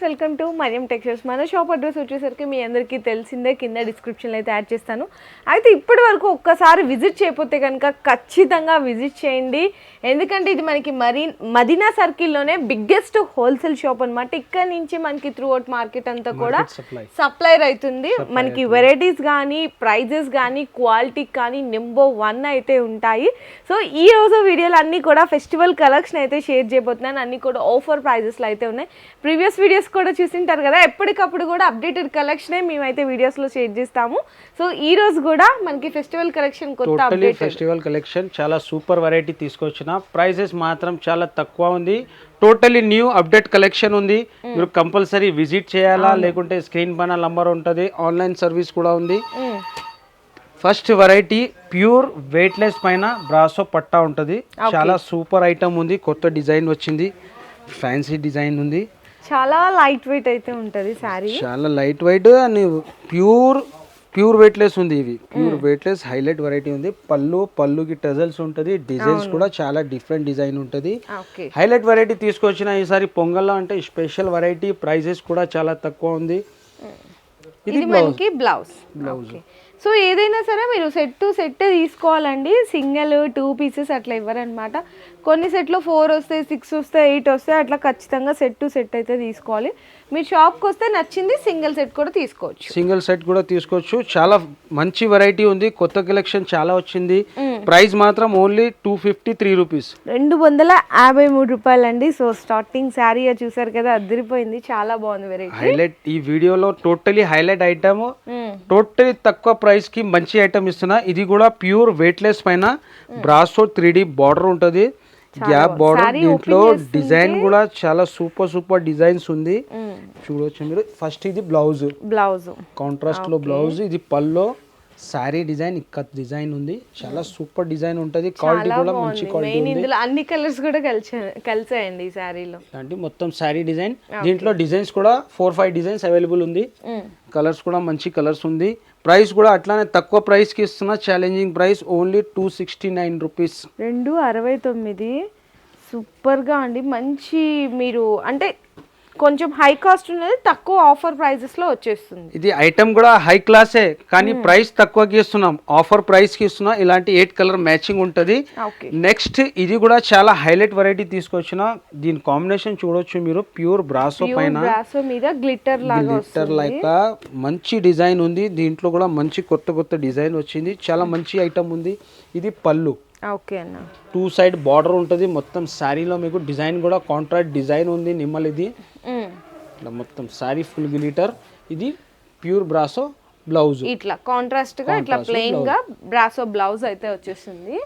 Welcome to Mariam textiles. మన shop address వచ్చేసరికి మీ అందరికీ తెలిసిందే, కింద డిస్క్రిప్షన్లో అయితే యాడ్ చేస్తాను. అయితే ఇప్పటి వరకు ఒక్కసారి విజిట్ చేయకపోతే కనుక ఖచ్చితంగా విజిట్ చేయండి. ఎందుకంటే ఇది మనకి మదీనా సర్కిల్లోనే బిగ్గెస్ట్ హోల్సేల్ షాప్ అనమాట. ఇక్కడ నుంచి మనకి త్రూ అవుట్ మార్కెట్ అంతా కూడా సప్లైర్ అవుతుంది. మనకి వెరైటీస్ కానీ ప్రైజెస్ కానీ క్వాలిటీ కానీ నెంబర్ 1 అయితే ఉంటాయి. సో ఈ రోజు వీడియోలు అన్నీ కూడా ఫెస్టివల్ కలెక్షన్ అయితే షేర్ చేయబోతున్నాను. అన్నీ కూడా ఆఫర్ ప్రైజెస్లో అయితే ఉన్నాయి. ప్రీవియస్ వీడియోస్ కూడా చూసింటారు కదా, ఎప్పటికప్పుడు కూడా అప్డేటెడ్ కలెక్షనే మేమైతే వీడియోస్లో షేర్ చేస్తాము. సో ఈ రోజు కూడా మనకి ఫెస్టివల్ కలెక్షన్ కొత్త అప్డేట్, ఫెస్టివల్ కలెక్షన్ చాలా సూపర్ వెరైటీ తీసుకొచ్చిన, ప్రైజెస్ మాత్రం చాలా తక్కువ ఉంది. టోటలీ న్యూ అప్డేట్ కలెక్షన్ ఉంది. మీరు కంపల్సరీ విజిట్ చేయాలా, లేకుంటే స్క్రీన్ పైన నంబర్ ఉంటుంది, ఆన్లైన్ సర్వీస్ కూడా ఉంది. ఫస్ట్ వెరైటీ ప్యూర్ వెయిట్లెస్ పైన బ్రాసో పట్టా ఉంటుంది. చాలా సూపర్ ఐటమ్ ఉంది, కొత్త డిజైన్ వచ్చింది, ఫ్యాన్సీ డిజైన్ ఉంది. చాలా లైట్ వెయిట్ అయితే ఉంటుంది సారీ, చాలా light weight and pure weightless ఉంది. ఇవి ప్యూర్ వెయిట్లెస్ హైలైట్ వెరైటీ ఉంది. పళ్ళుకి టజల్స్ ఉంటుంది, డిజైన్స్ కూడా చాలా డిఫరెంట్ డిజైన్ ఉంటుంది. హైలైట్ వెరైటీ తీసుకొచ్చిన ఈసారి పొంగల్లో అంటే స్పెషల్ వెరైటీ, ప్రైజెస్ కూడా చాలా తక్కువ ఉంది. ఇది మనకి బ్లౌజ్. సో ఏదైనా సరే మీరు సెట్ తీసుకోవాలండి. సింగిల్ 2 పీసెస్ అట్లా ఇవ్వరనమాట. కొన్ని సెట్లో 4 వస్తాయి, 6 వస్తాయి, 8 వస్తాయి, అట్లా ఖచ్చితంగా సెట్ అయితే తీసుకోవాలి. మీరు షాప్కి వస్తే నచ్చింది సింగిల్ సెట్ కూడా తీసుకోవచ్చు. చాలా మంచి వెరైటీ ఉంది, కొత్త కలెక్షన్ చాలా వచ్చింది. ప్రైస్ మాత్రం ఓన్లీ 253 రూపీస్, 253 రూపాయలు అండి. సో స్టార్టింగ్ శారీ చూసారు కదా, అదిరిపోయింది, చాలా బాగుంది వెరైటీ. హైలైట్ ఈ వీడియోలో టోటలీ హైలైట్ ఐటమ్, టోటలీ తక్కువ ప్రైస్ కి మంచి ఐటమ్ ఇస్తున్నా. ఇది కూడా ప్యూర్ వెయిట్లెస్ పైన బ్రాసో 3D బార్డర్ ఉంటుంది, గ్యాప్ బార్డర్. దీంట్లో డిజైన్ కూడా చాలా సూపర్ డిజైన్స్ ఉంది, చూడవచ్చు మీరు. ఫస్ట్ ఇది బ్లౌజ్ కాంట్రాస్ట్ లో బ్లౌజ్, ఇది పల్లో సారీ డిజైన్, ఇక్కత్ డిజైన్ ఉంది. చాలా సూపర్ డిజైన్ ఉంటుంది, క్వాలిటీ కూడా మంచి క్వాలిటీ ఉంది. ఇందులో అన్ని కలర్స్ కూడా కలిసాయండి ఈ సారీలో. అంటే మొత్తం సారీ డిజైన్, దీంట్లో డిజైన్స్ కూడా 4-5 డిజైన్స్ అవైలబుల్ ఉంది. కలర్స్ కూడా మంచి కలర్స్ ఉంది. ప్రైస్ కూడా అట్లానే తక్కువ ప్రైస్ కి ఇస్తున్నా, challenging price only 269 rupees, 269. Super గా అండి, మంచి మీరు అంటే కొంచెం హై కాస్ట్ ఉన్నది, తక్కువ ఆఫర్ ప్రైజెస్ లో వచ్చేస్తుంది. ఇది ఐటమ్ కూడా హై క్లాసే, కానీ ప్రైస్ తక్కువకి ఇస్తున్నాం, ఆఫర్ ప్రైస్ కి ఇస్తున్నాం. ఇలాంటి 8 కలర్ మ్యాచింగ్ ఉంటుంది. నెక్స్ట్ ఇది కూడా చాలా హైలైట్ వెరైటీ తీసుకొచ్చిన, దీని కాంబినేషన్ చూడొచ్చు మీరు. ప్యూర్ బ్రాసో పైన బ్రాసో మీద గ్లిటర్ లాగా మంచి డిజైన్ ఉంది. దీంట్లో కూడా మంచి కొత్త డిజైన్ వచ్చింది, చాలా మంచి ఐటమ్ ఉంది. ఇది పళ్ళు, 2 సైడ్ బార్డర్ ఉంటుంది. మొత్తం శారీలో మీకు డిజైన్ కూడా కాంట్రాస్ట్ డిజైన్ ఉంది, నిమ్మల్. ఇది మొత్తం శారీ ఫుల్ గ్లిటర్. ఇది ప్యూర్ బ్రాసో బ్లౌజ్, ఇట్లా కాంట్రాస్ట్ గా ఇట్లా ప్లెయిన్ గా బ్రాసో బ్లౌజ్ అయితే వచ్చేస్తుంది.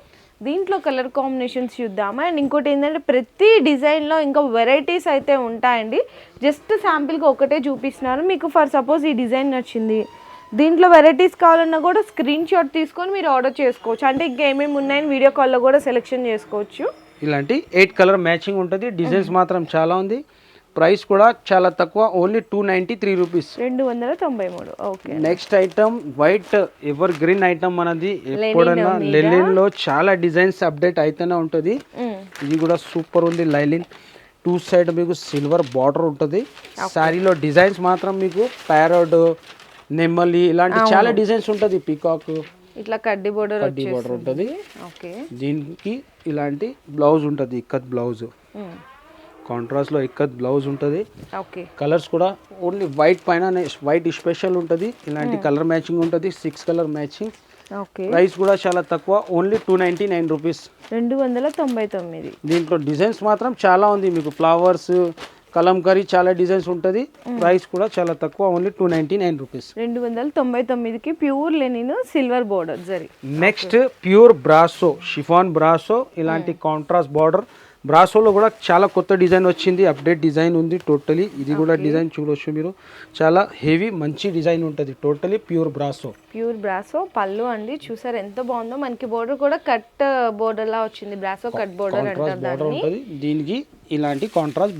దీంట్లో కలర్ కాంబినేషన్స్ చూద్దామా. అండ్ ఇంకోటి ఏంటంటే ప్రతి డిజైన్లో ఇంకా వెరైటీస్ అయితే ఉంటాయండి. జస్ట్ శాంపిల్గా ఒకటే చూపిస్తున్నారు మీకు. ఫర్ సపోజ్ ఈ డిజైన్ నచ్చింది, దీంట్లో వెరైటీస్ కావాలన్నా కూడా స్క్రీన్ షాట్ తీసుకొని మీరు ఆర్డర్ చేసుకోవచ్చు. అంటే ఇంకా ఏమేమి ఉన్నాయని వీడియో కాల్లో కూడా సెలెక్షన్ చేసుకోవచ్చు. ఇలాంటి 8 కలర్ మ్యాచింగ్ ఉంటుంది. డిజైన్స్ మాత్రం చాలా ఉంది. ప్రైస్ కూడా చాలా తక్కువ, only 293 rupees, 293. Okay. Next item white ever green item మనది. ఎప్పుడైనా లెనిన్ లో చాలా డిజైన్స్ అప్డేట్ అయితేనే ఉంటుంది. ఇది కూడా సూపర్ ఉంది. లైలిన్ 2 సైడ్ మీకు సిల్వర్ బార్డర్ ఉంటుంది. శారీలో డిజైన్స్ మాత్రం మీకు ప్యారోడ్, నెమ్మలి ఇలాంటి చాలా డిజైన్స్ ఉంటుంది. పీకాక్ ఇట్లా కడ్డీ బోర్డర్ ఉంటుంది. దీనికి ఇలాంటి బ్లౌజ్ ఉంటుంది, ఇక్కత్ బ్లౌజ్, కాంట్రాస్ట్ లో ఇక్కత్ బ్లౌజ్ ఉంటుంది. కలర్స్ కూడా ఓన్లీ వైట్ పైన వైట్ స్పెషల్ ఉంటుంది. ఇలాంటి కలర్ మ్యాచింగ్ ఉంటుంది, 6 కలర్ మ్యాచింగ్. ప్రైస్ కూడా చాలా తక్కువ, ఓన్లీ 299 రూపీస్, 299. దీంట్లో డిజైన్స్ మాత్రం చాలా ఉంది మీకు. ఫ్లవర్స్, కలంకరీ చాలా డిజైన్స్ ఉంటుంది. ప్రైస్ కూడా చాలా తక్కువ, ఓన్లీ 299 రూపీస్, 299కి pure linen silver border zari. Next pure brasso chiffon brasso, ఇలాంటి కాంట్రాస్ట్ బార్డర్ బ్రాసోలో కూడా చాలా కొత్త డిజైన్ వచ్చింది, అప్డేట్ డిజైన్ ఉంది టోటలీ. ఇది కూడా డిజైన్ చూడొచ్చు మీరు, చాలా హెవీ మంచి డిజైన్ ఉంటుంది, totally pure brasso. Pure brasso పళ్ళు అండి, చూసారు ఎంత బాగుందో. మనకి బోర్డర్ కూడా కట్ బోర్డర్ లా వచ్చింది, బ్రాసో కట్ బోర్డర్ అంటారు బోర్డర్ దాన్ని. ఉంటుంది. దీనికి ఇలాంటి కాంట్రాస్ట్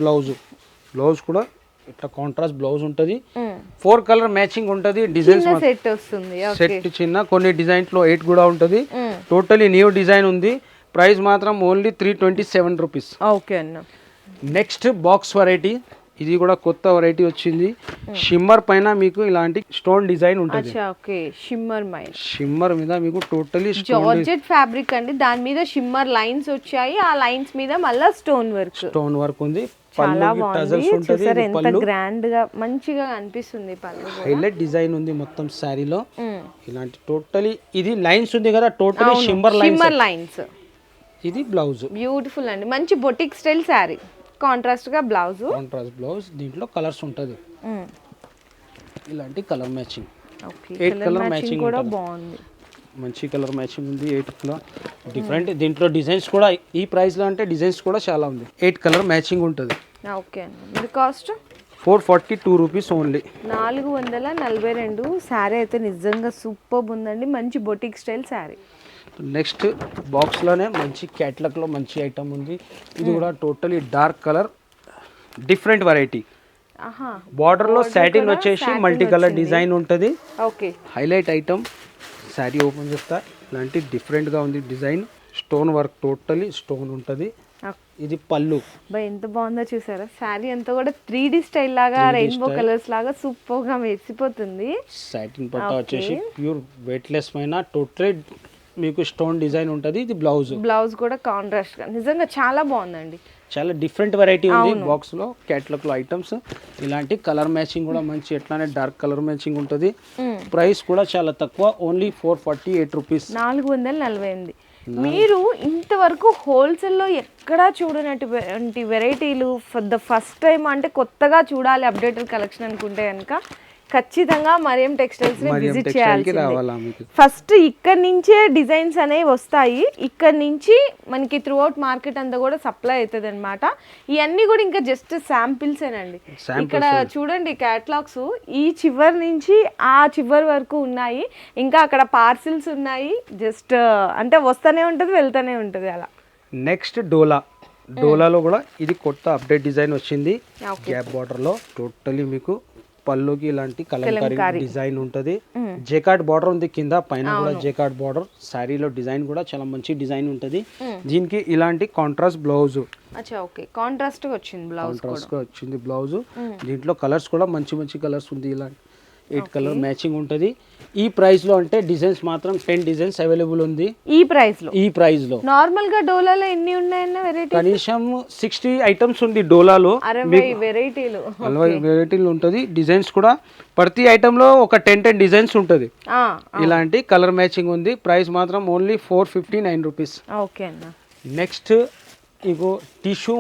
బ్లౌజ్ కూడా ఇట్లా కాంట్రాస్ట్ బ్లౌజ్ ఉంటుంది. 4 కలర్ మ్యాచింగ్ ఉంటుంది. డిజైన్స్ సెట్ వస్తుంది, సెట్ చిన్న, కొన్ని డిజైన్స్ లో 8 కూడా ఉంటుంది. టోటలీ న్యూ డిజైన్ ఉంది. ప్రైస్ మాత్రం ఓన్లీ 327 రూపీస్. ఓకే అన్న. నెక్స్ట్ బాక్స్ వెరైటీ, ఇది కూడా కొత్త వెరైటీ వచ్చింది. షిమ్మర్ పైన మీకు ఇలాంటి స్టోన్ డిజైన్ ఉంటుంది. ఓకే, షిమ్మర్ మీద మీకు టోటలీ జార్జెట్ ఫ్యాబ్రిక్ అండి, దాని మీద షిమ్మర్ లైన్స్ వచ్చాయి, ఆ లైన్స్ మీద మళ్ళీ స్టోన్ వర్క్ ఉంది. చాలా బాగుంది, చూసారు ఎంత గ్రాండ్ గా మంచిగా అనిపిస్తుంది. పళ్ళు హైలైట్ డిజైన్ ఉంది మొత్తం శారీలో. ఇలాంటి టోటలీ ఇది లైన్స్ ఉంది కదా, టోటలీ షిమ్మర్ లైన్స్. ఇది బ్లౌజ్, బ్యూటిఫుల్ అండి, మంచి boutique style sari. Contrast blouse, దీంట్లో కలర్స్ ఉంటుంది. ఇలాంటి colour matching, okay 8 colour matching కూడా బాగుంది. మంచి కలర్ మ్యాచింగ్ ఉంది. 8 కలర్ డిఫరెంట్. దీంట్లో డిజైన్స్ కూడా ఈ ప్రైస్ లో అంటే డిజైన్స్ కూడా చాలా ఉంది. 8 కలర్ మ్యాచింగ్ ఉంటుంది. ఓకే అండి. ఇది కాస్ట్ 442 రూపీస్ ఓన్లీ. 442. శారీ అయితే నిజంగా సూపర్ ఉందండి, మంచి boutique style sari. Next box లోనే మంచి క్యాట్లాగ్ లో మంచి ఐటమ్ ఉంది. ఇది కూడా totally dark colour, different variety. Border లో సాటిన్ వచ్చేసి మల్టీ కలర్ డిజైన్ ఉంటుంది. Okay, highlight item. Sari open చేస్తా, ఇలాంటి డిఫరెంట్ గా ఉంది design. Stone work, totally stone ఉంటుంది. ఇది పళ్ళు. ఎంత బాగుందో చూసారా, శారీ అంతా కూడా 3D స్టైల్ లాగా, రెయిన్బో కలర్స్ లాగా సూపర్ గా మెరిసిపోతుంది. సాటిన్ పట్టా వచ్చేసి ప్యూర్ వెయిట్లెస్ పైన టోటలీ మీకు స్టోన్ డిజైన్ ఉంటుంది. ఇది బ్లౌజ్ కూడా కాంట్రాస్ట్ గా నిజంగా చాలా బాగుందండి. చాలా డిఫరెంట్ వెరైటీ ఉంది బాక్స్ లో. క్యాటలాగ్ లో ఐటమ్స్ ఇలాంటి కలర్ మ్యాచింగ్ కూడా మంచి, ఎట్లానే డార్క్ కలర్ మ్యాచింగ్ ఉంటుంది. ప్రైస్ కూడా చాలా తక్కువ, ఓన్లీ 448 రూపీస్. 448. మీరు ఇంతవరకు హోల్సేల్లో ఎక్కడా చూడనటువంటి వెరైటీలు ఫర్ ద ఫస్ట్ టైం, అంటే కొత్తగా చూడాలి అప్డేటెడ్ కలెక్షన్ అనుకుంటే కనుక ఖచ్చితంగా మరియం టెక్స్టైల్స్ ని విజిట్ చేయాల్సిందే. ఫస్ట్ ఇక్కడ నుంచే డిజైన్స్ అనేవి వస్తాయి, ఇక్కడ నుంచి మనకి త్రూ అవుట్ మార్కెట్ అంతా కూడా సప్లై అవుతుంది అనమాట. ఇవన్నీ కూడా ఇంకా జస్ట్ శాంపిల్స్ ఏనండి. ఇక్కడ చూడండి క్యాటలాగ్స్ ఈ చివరి నుంచి ఆ చివరి వరకు ఉన్నాయి, ఇంకా అక్కడ పార్సిల్స్ ఉన్నాయి. జస్ట్ అంటే వస్తూనే ఉంటుంది, వెళ్తూనే ఉంటుంది అలా. నెక్స్ట్ డోలాలో కూడా ఇది కొత్త అప్డేట్ డిజైన్ వచ్చింది. గ్యాప్ బార్డర్ లో టోటలీ మీకు పళ్ళుకి ఇలాంటి కలంకారీ డిజైన్ ఉంటుంది. జేకార్డ్ బార్డర్ ఉంది కింద, పైన కూడా జేకార్డ్ బార్డర్. శారీలో డిజైన్ కూడా చాలా మంచి డిజైన్ ఉంటుంది. దీనికి ఇలాంటి కాంట్రాస్ట్ బ్లౌజ్. కాంట్రాస్ట్ వచ్చింది బ్లౌజ్. దీంట్లో కలర్స్ కూడా మంచి మంచి కలర్స్ ఉంది. ఇలాంటి 8 కలర్ మ్యాచింగ్ ఉంటుంది. ఈ ప్రైస్ లో అంటే డిజైన్స్ మాత్రం 10 డిజైన్స్ అవైలబుల్ ఉంది ఈ ప్రైస్ లో. నార్మల్ గా డోలాలో ఎన్ని ఉన్నాయన్న వెరైటీ? కనీసం 60 ఐటమ్స్ ఉంది డోలాలో. 60 వెరైటీలు ఉంటుంది. డిజైన్స్ కూడా ప్రతి ఐటమ్ లో ఒక 10 డిజైన్స్ ఉంటుంది. ఇలాంటి కలర్ మ్యాచింగ్ ఉంది. ప్రైస్ మాత్రం ఓన్లీ 459 రూపీస్. నెక్స్ట్ ఇగో టిష్యూ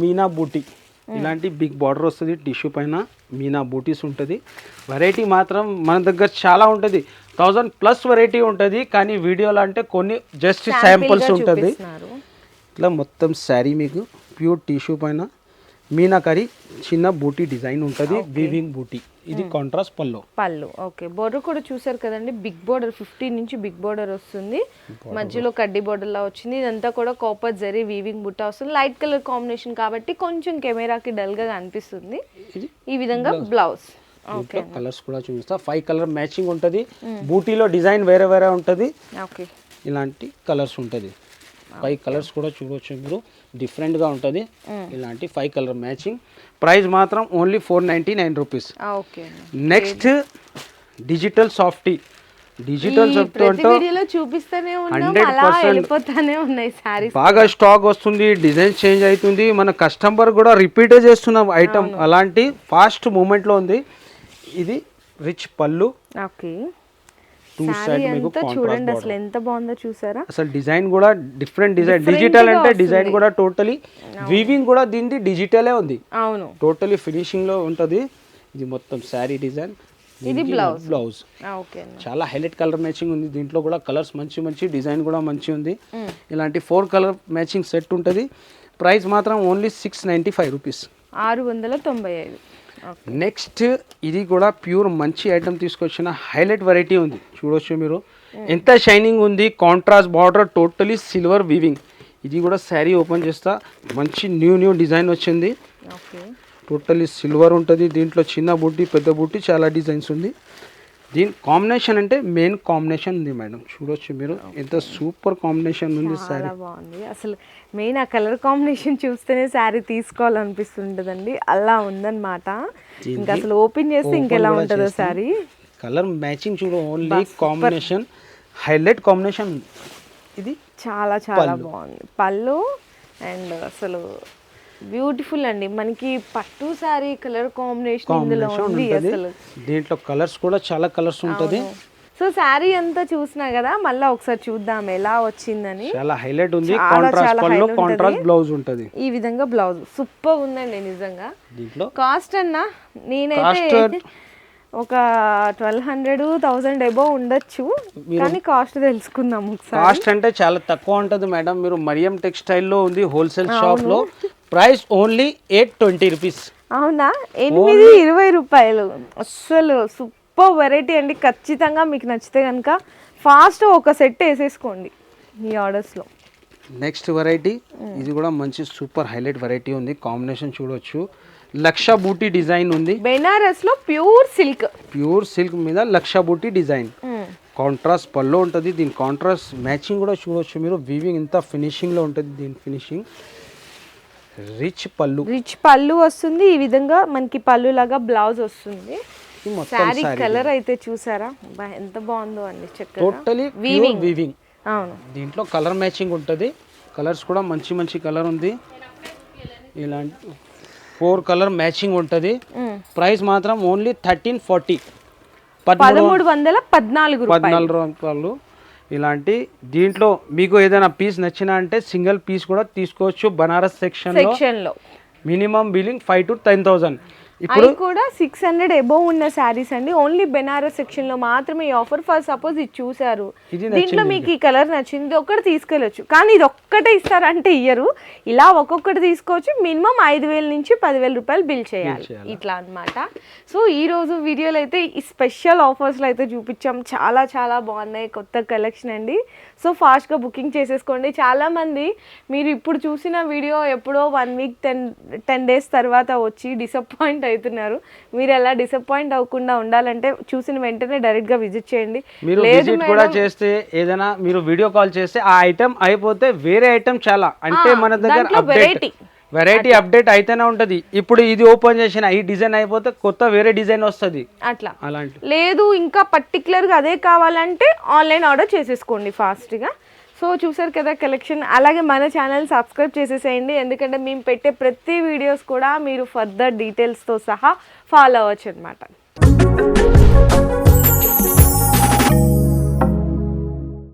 మీనా బూటీ. ఇలాంటి బిగ్ బార్డర్ వస్తుంది, టిష్యూ పైన మీనా బూటీస్ ఉంటుంది. వెరైటీ మాత్రం మన దగ్గర చాలా ఉంటుంది, 1000+ వెరైటీ ఉంటుంది. కానీ వీడియోలో అంటే కొన్ని జస్ట్ శాంపుల్స్ ఉంటుంది. ఇట్లా మొత్తం శారీ మీకు ప్యూర్ టిష్యూ పైన మీనాకరీ చిన్న బూటీ డిజైన్ ఉంటుంది, వీవింగ్ బూటీ. ఇది కాంట్రాస్ట్ పళ్ళు. ఓకే, బోర్డర్ కూడా చూసారు కదండి, బిగ్ బోర్డర్ 15 నుంచి బిగ్ బోర్డర్ వస్తుంది. మధ్యలో కడ్డీ బోర్డర్ లా వచ్చింది. ఇదంతా కూడా కాపర్ జరీ వీవింగ్ బుట్ట వస్తుంది. లైట్ కలర్ కాంబినేషన్ కాబట్టి కొంచెం కెమెరాకి డల్ గా అనిపిస్తుంది. ఈ విధంగా బ్లౌజ్. కలర్స్ కూడా చూపిస్తా. 5 కలర్ మ్యాచింగ్ ఉంటుంది. బూటీలో డిజైన్ వేరే వేరే ఉంటుంది. ఇలాంటి కలర్స్ ఉంటుంది. 5 కలర్స్ కూడా చూడవచ్చు మీరు, డిఫరెంట్ గా ఉంటుంది. ఇలాంటి 5 కలర్ మ్యాచింగ్. ప్రైస్ మాత్రం only 499 rupees. Next digital softy. Digital softy అంటే చూపిస్తూనే ఉన్నాయి. బాగా స్టాక్ వస్తుంది, డిజైన్ చేంజ్ అవుతుంది. మన కస్టమర్ కూడా రిపీట్ చేస్తున్నాం ఐటమ్. అలాంటి ఫాస్ట్ మూమెంట్ లో ఉంది. ఇది రిచ్ పళ్ళు. చూడండి అసలు ఎంత బాగుందో చూసారా. అసలు డిజైన్ కూడా డిఫరెంట్ డిజైన్. డిజిటల్ అంటే డిజైన్ కూడా టోటలీ వీవింగ్ కూడా దీనిది డిజిటలే ఉంది. టోటలీ ఫినిషింగ్ లో ఉంటది. ఇది మొత్తం శారీ డిజైన్. ఇది బ్లౌజ్. చాలా హైలైట్ కలర్ మ్యాచింగ్ ఉంది. దీంట్లో కూడా కలర్స్ మంచి మంచి, డిజైన్ కూడా మంచి ఉంది. ఇలాంటి 4 కలర్ మ్యాచింగ్ సెట్ ఉంటది. ప్రైస్ మాత్రం ఓన్లీ 695 రూపీస్. 695. నెక్స్ట్ ఇది కూడా ప్యూర్ మంచి ఐటమ్ తీసుకొచ్చిన హైలైట్ వెరైటీ ఉంది, చూడొచ్చు మీరు ఎంత షైనింగ్ ఉంది. Contrast border, totally silver weaving. ఇది కూడా శారీ ఓపెన్ చేస్తా, మంచి న్యూ డిజైన్ వచ్చింది. టోటలీ సిల్వర్ ఉంటుంది, దీంట్లో చిన్న బూటీ పెద్ద బూటీ చాలా డిజైన్స్ ఉంది. దీని కాంబినేషన్ అంటే మెయిన్ కాంబినేషన్ ఉంది మేడం, చూడొచ్చు మీరు ఎంత సూపర్ కాంబినేషన్ ఉంది. చాలా బాగుంది అసలు. మెయిన్ ఆ కలర్ కాంబినేషన్ చూస్తేనే శారీ తీసుకోవాలనిపిస్తుంటదండి, అలా ఉందన్నమాట. ఇంకా అసలు ఓపెన్ చేస్తే ఇంకెలా ఉంటుందో శారీ. కలర్ మ్యాచింగ్ చూడు, ఓన్లీ కాంబినేషన్ హైలైట్ కాంబినేషన్. ఇది చాలా చాలా బాగుంది పళ్ళు. అండ్ అసలు బ్యూటిఫుల్ అండి, మనకి పట్టు సారీ కలర్ కాంబినేషన్ ఇందులో ఉంది అసలు. దీంట్లో కలర్స్ కూడా చాలా కలర్స్ ఉంటది. సో సారీ అంతా చూసినా కదా, మళ్ళీ ఒకసారి చూద్దాం ఎలా వచ్చిందని. చాలా హైలైట్ ఉంది, కాంట్రాస్ట్ పళ్ళు, కాంట్రాస్ట్ బ్లౌజ్ ఉంటది. ఈ విధంగా బ్లౌజ్ సూపర్ ఉందండి నిజంగా. దీంట్లో కాస్ట్ అన్నా నేనైతే ఒక 1200-1000 ఎబో ఉండొచ్చు, కానీ కాస్ట్ తెలుసుకుందాం ఒకసారి. కాస్ట్ అంటే చాలా తక్కువ ఉంటది మేడం. మీరు మరియం టెక్స్టైల్ లో ఉంది హోల్సేల్ షాప్ లో, ప్రైస్ ఓన్లీ 820 రూపీస్. అవునా, 820 రూపాయలు. అస్సలు సూపర్ వెరైటీ అండి. ఖచ్చితంగా మీకు నచ్చితే కనుక ఫాస్ట్ ఒక సెట్ వేసేసుకోండి మీ ఆర్డర్స్లో. నెక్స్ట్ వెరైటీ ఇది కూడా మంచి సూపర్ హైలైట్ వెరైటీ ఉంది. కాంబినేషన్ చూడొచ్చు, లక్ష బూటీ డిజైన్ ఉంది. బెనారస్ లో ప్యూర్ సిల్క్ మీద లక్ష బూటీ డిజైన్. కాంట్రాస్ట్ పళ్ళు ఉంటుంది, దీని కాంట్రాస్ట్ మ్యాచింగ్ కూడా చూడొచ్చు మీరు. వీవింగ్ ఇంత ఫినిషింగ్ లో ఉంటుంది, దీని ఫినిషింగ్ రిచ్ పళ్ళు వస్తుంది. ఈ విధంగా మనకి పళ్ళు లాగా బ్లౌజ్ వస్తుంది. శారీ కలర్ అయితే చూసారా ఎంత బాగుందో అండి, చక్కగా టోటలీ వీవింగ్. అవును, దీంట్లో కలర్ మ్యాచింగ్ ఉంటుంది. కలర్స్ కూడా మంచి కలర్ ఉంది. ఇలాంటి 4 కలర్ మ్యాచింగ్ ఉంటుంది. ప్రైస్ మాత్రం ఓన్లీ 1340, 1314 రూపాయలు. ఇలాంటి దీంట్లో మీకు ఏదైనా పీస్ నచ్చినా అంటే సింగిల్ పీస్ కూడా తీసుకోవచ్చు. బనారస్ సెక్షన్ లో మినిమం బిల్లింగ్ 5,000 to 10,000. ఇప్పుడు కూడా 600 అబోవ్ ఉన్న శారీస్ అండి. ఓన్లీ బెనారస్ సెక్షన్ లో మాత్రమే ఈ ఆఫర్. ఫర్ సపోజ్ ఇది చూసారు, దీంట్లో మీకు ఈ కలర్ నచ్చింది ఒక్కటి తీసుకెళ్ళొచ్చు, కానీ ఇది ఒక్కటే ఇస్తారంటే ఇయ్యరు. ఇలా ఒక్కొక్కటి తీసుకోవచ్చు. మినిమం 5,000 నుంచి 10,000 రూపాయలు బిల్ చేయాలి, ఇట్లా అన్నమాట. సో ఈ రోజు వీడియోలో అయితే ఈ స్పెషల్ ఆఫర్స్లో అయితే చూపించాం. చాలా చాలా బాగున్నాయి, కొత్త కలెక్షన్ అండి. సో ఫాస్ట్గా బుకింగ్ చేసేసుకోండి. చాలామంది మీరు ఇప్పుడు చూసిన వీడియో ఎప్పుడో 1 week 10 days తర్వాత వచ్చి డిసప్పాయింట్ అవుతున్నారు. మీరు ఎలా డిసప్పాయింట్ అవ్వకుండా ఉండాలంటే చూసిన వెంటనే డైరెక్ట్ గా విజిట్ చేయండి. మీరు విజిట్ కూడా చేస్తే ఏదైనా మీరు వీడియో కాల్ చేస్తే ఆ ఐటమ్ అయిపోతే వేరే ఐటమ్ చాలా అంటే మన దగ్గర వెరైటీ అప్డేట్ అయితేనే ఉంటది. ఇప్పుడు ఇది ఓపెన్ చేసిన ఈ డిజైన్ అయిపోతే కొత్త వేరే డిజైన్ వస్తుంది. అట్లా అలాంటి లేదు, ఇంకా పర్టికులర్ గా అదే కావాలంటే ఆన్లైన్ ఆర్డర్ చేసేసుకోండి ఫాస్ట్ గా. సో చూసారు కదా కలెక్షన్. అలాగే మన ఛానల్ సబ్స్క్రైబ్ చేసేసేయండి, ఎందుకంటే మేము పెట్టే ప్రతి వీడియోస్ కూడా మీరు ఫర్దర్ డీటెయిల్స్తో సహా ఫాలో అవ్వచ్చు అనమాట.